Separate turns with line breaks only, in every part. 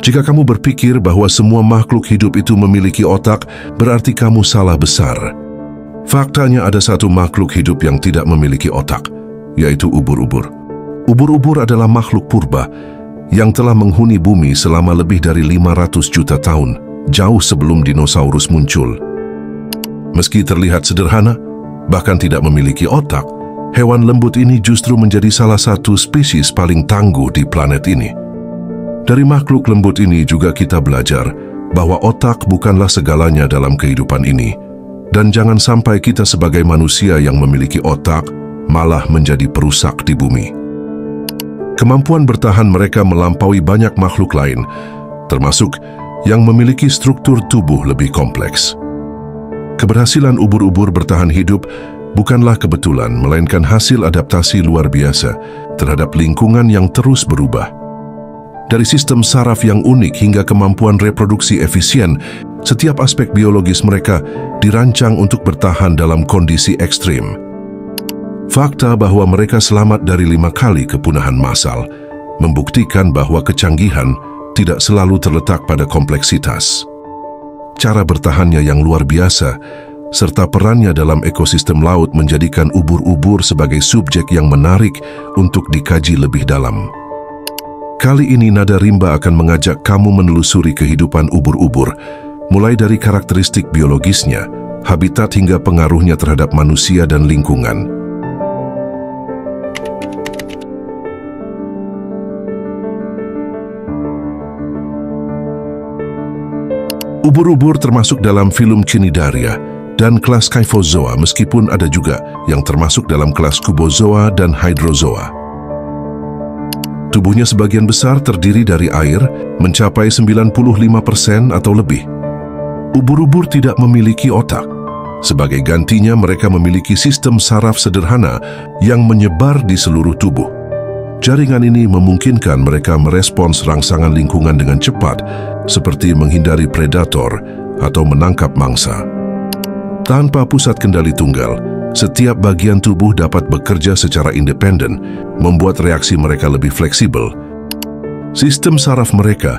Jika kamu berpikir bahwa semua makhluk hidup itu memiliki otak, berarti kamu salah besar. Faktanya ada satu makhluk hidup yang tidak memiliki otak, yaitu ubur-ubur. Ubur-ubur adalah makhluk purba yang telah menghuni bumi selama lebih dari 500 juta tahun, jauh sebelum dinosaurus muncul. Meski terlihat sederhana, bahkan tidak memiliki otak, hewan lembut ini justru menjadi salah satu spesies paling tangguh di planet ini. Dari makhluk lembut ini juga kita belajar bahwa otak bukanlah segalanya dalam kehidupan ini. Dan jangan sampai kita sebagai manusia yang memiliki otak malah menjadi perusak di bumi. Kemampuan bertahan mereka melampaui banyak makhluk lain, termasuk yang memiliki struktur tubuh lebih kompleks. Keberhasilan ubur-ubur bertahan hidup bukanlah kebetulan, melainkan hasil adaptasi luar biasa terhadap lingkungan yang terus berubah. Dari sistem saraf yang unik hingga kemampuan reproduksi efisien, setiap aspek biologis mereka dirancang untuk bertahan dalam kondisi ekstrim. Fakta bahwa mereka selamat dari 5 kali kepunahan massal membuktikan bahwa kecanggihan tidak selalu terletak pada kompleksitas. Cara bertahannya yang luar biasa, serta perannya dalam ekosistem laut menjadikan ubur-ubur sebagai subjek yang menarik untuk dikaji lebih dalam. Kali ini Nada Rimba akan mengajak kamu menelusuri kehidupan ubur-ubur, mulai dari karakteristik biologisnya, habitat hingga pengaruhnya terhadap manusia dan lingkungan. Ubur-ubur termasuk dalam filum Cnidaria dan kelas Kyphozoa, meskipun ada juga yang termasuk dalam kelas Cubozoa dan Hydrozoa. Tubuhnya sebagian besar terdiri dari air, mencapai 95% atau lebih. Ubur-ubur tidak memiliki otak. Sebagai gantinya, mereka memiliki sistem saraf sederhana yang menyebar di seluruh tubuh. Jaringan ini memungkinkan mereka merespons rangsangan lingkungan dengan cepat, seperti menghindari predator atau menangkap mangsa. Tanpa pusat kendali tunggal, setiap bagian tubuh dapat bekerja secara independen, membuat reaksi mereka lebih fleksibel. Sistem saraf mereka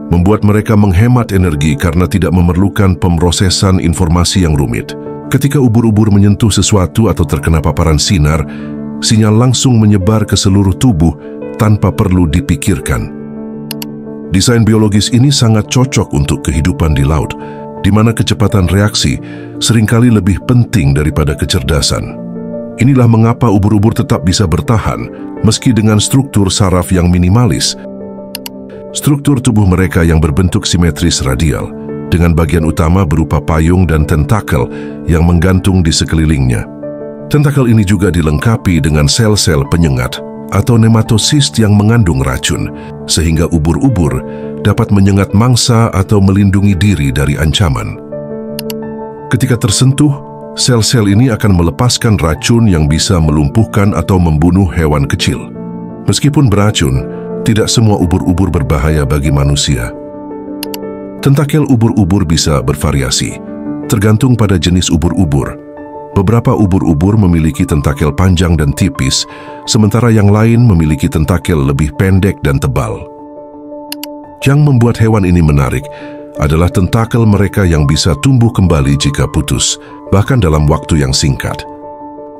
membuat mereka menghemat energi karena tidak memerlukan pemrosesan informasi yang rumit. Ketika ubur-ubur menyentuh sesuatu atau terkena paparan sinar, sinyal langsung menyebar ke seluruh tubuh tanpa perlu dipikirkan. Desain biologis ini sangat cocok untuk kehidupan di laut, di mana kecepatan reaksi seringkali lebih penting daripada kecerdasan. Inilah mengapa ubur-ubur tetap bisa bertahan meski dengan struktur saraf yang minimalis. Struktur tubuh mereka yang berbentuk simetris radial, dengan bagian utama berupa payung dan tentakel yang menggantung di sekelilingnya. Tentakel ini juga dilengkapi dengan sel-sel penyengat atau nematocyst yang mengandung racun, sehingga ubur-ubur dapat menyengat mangsa atau melindungi diri dari ancaman. Ketika tersentuh, sel-sel ini akan melepaskan racun yang bisa melumpuhkan atau membunuh hewan kecil. Meskipun beracun, tidak semua ubur-ubur berbahaya bagi manusia. Tentakel ubur-ubur bisa bervariasi, tergantung pada jenis ubur-ubur. Beberapa ubur-ubur memiliki tentakel panjang dan tipis, sementara yang lain memiliki tentakel lebih pendek dan tebal. Yang membuat hewan ini menarik adalah tentakel mereka yang bisa tumbuh kembali jika putus, bahkan dalam waktu yang singkat.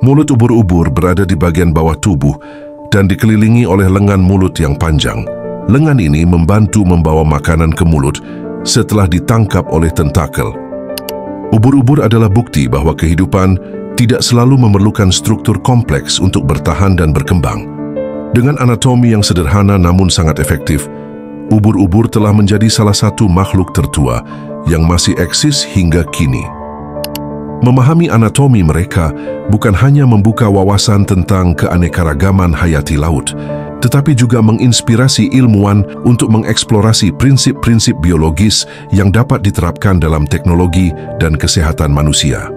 Mulut ubur-ubur berada di bagian bawah tubuh dan dikelilingi oleh lengan mulut yang panjang. Lengan ini membantu membawa makanan ke mulut setelah ditangkap oleh tentakel. Ubur-ubur adalah bukti bahwa kehidupan tidak selalu memerlukan struktur kompleks untuk bertahan dan berkembang. Dengan anatomi yang sederhana namun sangat efektif, ubur-ubur telah menjadi salah satu makhluk tertua yang masih eksis hingga kini. Memahami anatomi mereka bukan hanya membuka wawasan tentang keanekaragaman hayati laut, tetapi juga menginspirasi ilmuwan untuk mengeksplorasi prinsip-prinsip biologis yang dapat diterapkan dalam teknologi dan kesehatan manusia.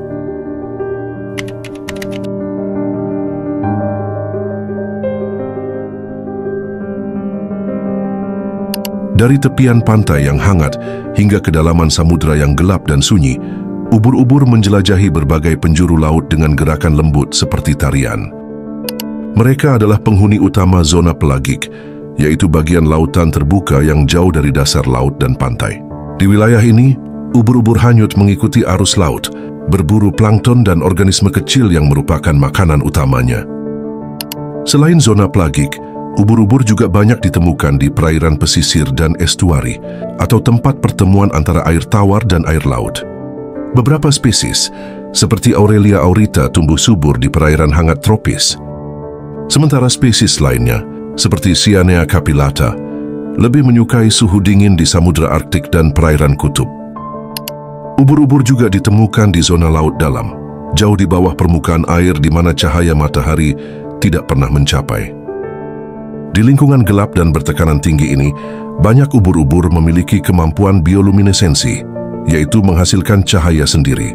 Dari tepian pantai yang hangat hingga kedalaman samudera yang gelap dan sunyi, ubur-ubur menjelajahi berbagai penjuru laut dengan gerakan lembut seperti tarian. Mereka adalah penghuni utama zona pelagik, yaitu bagian lautan terbuka yang jauh dari dasar laut dan pantai. Di wilayah ini, ubur-ubur hanyut mengikuti arus laut, berburu plankton dan organisme kecil yang merupakan makanan utamanya. Selain zona plagik, ubur-ubur juga banyak ditemukan di perairan pesisir dan estuari, atau tempat pertemuan antara air tawar dan air laut. Beberapa spesies, seperti Aurelia aurita, tumbuh subur di perairan hangat tropis. Sementara spesies lainnya, seperti Cyanea capillata, lebih menyukai suhu dingin di samudra Arktik dan perairan kutub. Ubur-ubur juga ditemukan di zona laut dalam, jauh di bawah permukaan air di mana cahaya matahari tidak pernah mencapai. Di lingkungan gelap dan bertekanan tinggi ini, banyak ubur-ubur memiliki kemampuan bioluminesensi, yaitu menghasilkan cahaya sendiri.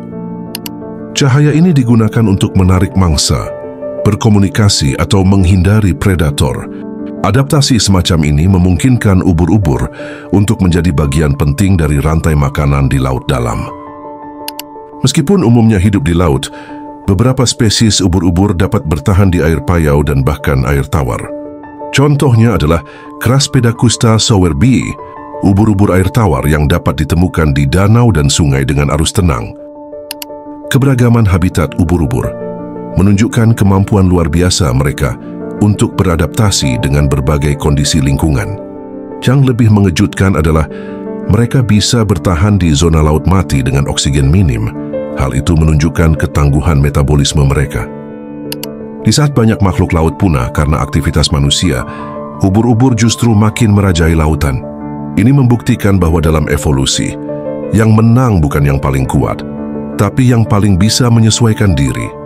Cahaya ini digunakan untuk menarik mangsa, berkomunikasi atau menghindari predator. Adaptasi semacam ini memungkinkan ubur-ubur untuk menjadi bagian penting dari rantai makanan di laut dalam. Meskipun umumnya hidup di laut, beberapa spesies ubur-ubur dapat bertahan di air payau dan bahkan air tawar. Contohnya adalah Craspedacusta sowerbii, ubur-ubur air tawar yang dapat ditemukan di danau dan sungai dengan arus tenang. Keberagaman habitat ubur-ubur menunjukkan kemampuan luar biasa mereka untuk beradaptasi dengan berbagai kondisi lingkungan. Yang lebih mengejutkan adalah mereka bisa bertahan di zona laut mati dengan oksigen minim. Hal itu menunjukkan ketangguhan metabolisme mereka. Di saat banyak makhluk laut punah karena aktivitas manusia, ubur-ubur justru makin merajai lautan. Ini membuktikan bahwa dalam evolusi, yang menang bukan yang paling kuat, tapi yang paling bisa menyesuaikan diri.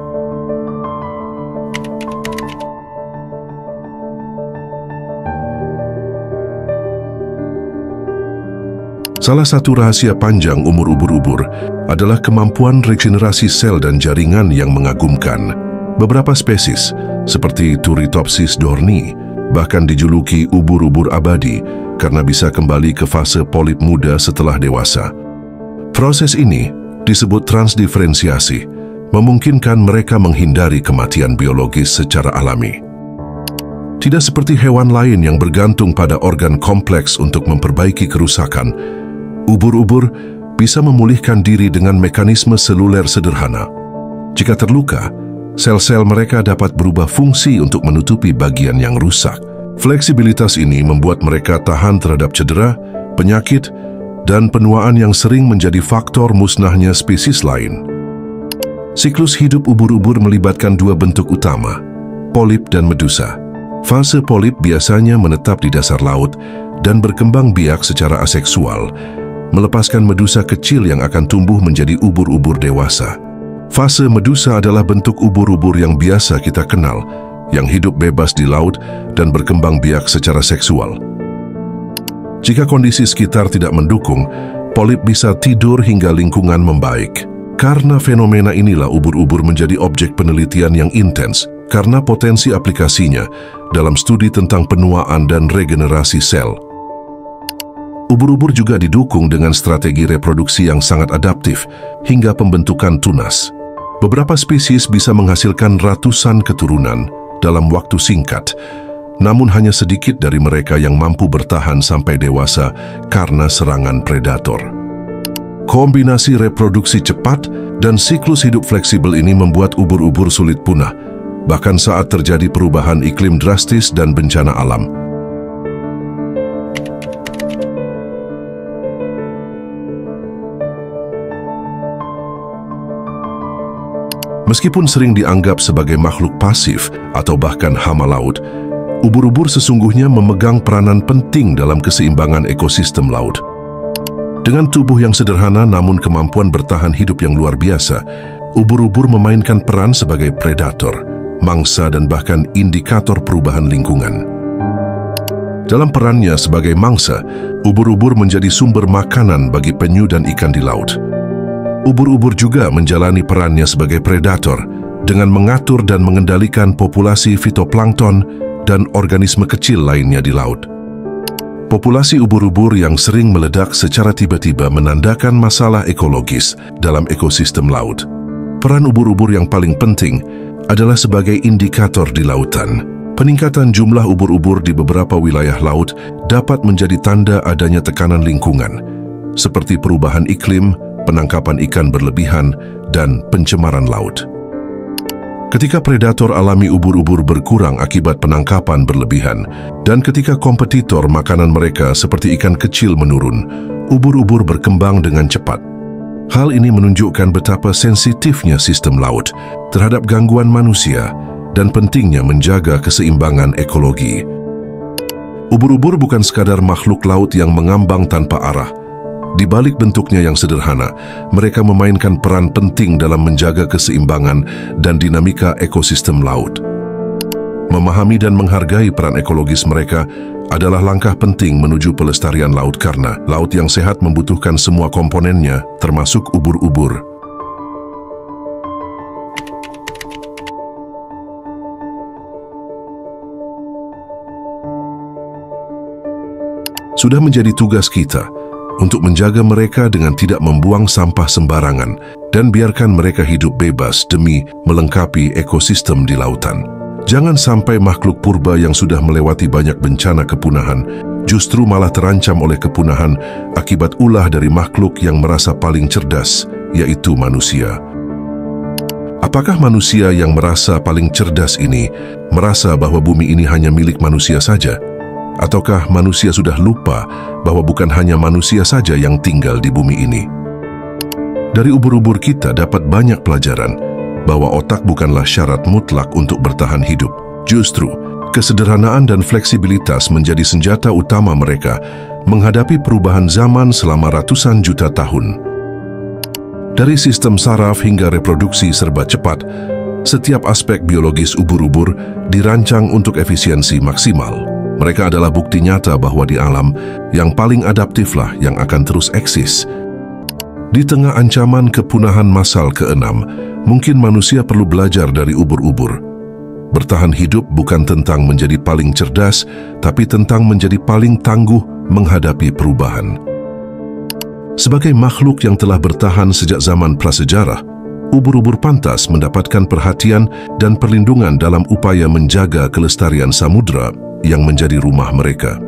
Salah satu rahasia panjang umur ubur-ubur adalah kemampuan regenerasi sel dan jaringan yang mengagumkan. Beberapa spesies, seperti Turritopsis dohrnii, bahkan dijuluki ubur-ubur abadi karena bisa kembali ke fase polip muda setelah dewasa. Proses ini disebut transdiferensiasi, memungkinkan mereka menghindari kematian biologis secara alami. Tidak seperti hewan lain yang bergantung pada organ kompleks untuk memperbaiki kerusakan, ubur-ubur bisa memulihkan diri dengan mekanisme seluler sederhana. Jika terluka, sel-sel mereka dapat berubah fungsi untuk menutupi bagian yang rusak. Fleksibilitas ini membuat mereka tahan terhadap cedera, penyakit, dan penuaan yang sering menjadi faktor musnahnya spesies lain. Siklus hidup ubur-ubur melibatkan dua bentuk utama, polip dan medusa. Fase polip biasanya menetap di dasar laut dan berkembang biak secara aseksual, melepaskan medusa kecil yang akan tumbuh menjadi ubur-ubur dewasa. Fase medusa adalah bentuk ubur-ubur yang biasa kita kenal, yang hidup bebas di laut dan berkembang biak secara seksual. Jika kondisi sekitar tidak mendukung, polip bisa tidur hingga lingkungan membaik. Karena fenomena inilah ubur-ubur menjadi objek penelitian yang intens, karena potensi aplikasinya dalam studi tentang penuaan dan regenerasi sel. Ubur-ubur juga didukung dengan strategi reproduksi yang sangat adaptif hingga pembentukan tunas. Beberapa spesies bisa menghasilkan ratusan keturunan dalam waktu singkat, namun hanya sedikit dari mereka yang mampu bertahan sampai dewasa karena serangan predator. Kombinasi reproduksi cepat dan siklus hidup fleksibel ini membuat ubur-ubur sulit punah, bahkan saat terjadi perubahan iklim drastis dan bencana alam. Meskipun sering dianggap sebagai makhluk pasif atau bahkan hama laut, ubur-ubur sesungguhnya memegang peranan penting dalam keseimbangan ekosistem laut. Dengan tubuh yang sederhana namun kemampuan bertahan hidup yang luar biasa, ubur-ubur memainkan peran sebagai predator, mangsa dan bahkan indikator perubahan lingkungan. Dalam perannya sebagai mangsa, ubur-ubur menjadi sumber makanan bagi penyu dan ikan di laut. Ubur-ubur juga menjalani perannya sebagai predator dengan mengatur dan mengendalikan populasi fitoplankton dan organisme kecil lainnya di laut. Populasi ubur-ubur yang sering meledak secara tiba-tiba menandakan masalah ekologis dalam ekosistem laut. Peran ubur-ubur yang paling penting adalah sebagai indikator di lautan. Peningkatan jumlah ubur-ubur di beberapa wilayah laut dapat menjadi tanda adanya tekanan lingkungan, seperti perubahan iklim, penangkapan ikan berlebihan, dan pencemaran laut. Ketika predator alami ubur-ubur berkurang akibat penangkapan berlebihan, dan ketika kompetitor makanan mereka seperti ikan kecil menurun, ubur-ubur berkembang dengan cepat. Hal ini menunjukkan betapa sensitifnya sistem laut terhadap gangguan manusia dan pentingnya menjaga keseimbangan ekologi. Ubur-ubur bukan sekadar makhluk laut yang mengambang tanpa arah. Di balik bentuknya yang sederhana, mereka memainkan peran penting dalam menjaga keseimbangan dan dinamika ekosistem laut. Memahami dan menghargai peran ekologis mereka adalah langkah penting menuju pelestarian laut, karena laut yang sehat membutuhkan semua komponennya, termasuk ubur-ubur. Sudah menjadi tugas kita untuk menjaga mereka dengan tidak membuang sampah sembarangan dan biarkan mereka hidup bebas demi melengkapi ekosistem di lautan. Jangan sampai makhluk purba yang sudah melewati banyak bencana kepunahan justru malah terancam oleh kepunahan akibat ulah dari makhluk yang merasa paling cerdas, yaitu manusia. Apakah manusia yang merasa paling cerdas ini merasa bahwa bumi ini hanya milik manusia saja? Ataukah manusia sudah lupa bahwa bukan hanya manusia saja yang tinggal di bumi ini? Dari ubur-ubur kita dapat banyak pelajaran bahwa otak bukanlah syarat mutlak untuk bertahan hidup. Justru, kesederhanaan dan fleksibilitas menjadi senjata utama mereka menghadapi perubahan zaman selama ratusan juta tahun. Dari sistem saraf hingga reproduksi serba cepat, setiap aspek biologis ubur-ubur dirancang untuk efisiensi maksimal. Mereka adalah bukti nyata bahwa di alam, yang paling adaptiflah yang akan terus eksis. Di tengah ancaman kepunahan massal ke-6, mungkin manusia perlu belajar dari ubur-ubur. Bertahan hidup bukan tentang menjadi paling cerdas, tapi tentang menjadi paling tangguh menghadapi perubahan. Sebagai makhluk yang telah bertahan sejak zaman prasejarah, ubur-ubur pantas mendapatkan perhatian dan perlindungan dalam upaya menjaga kelestarian samudera yang menjadi rumah mereka.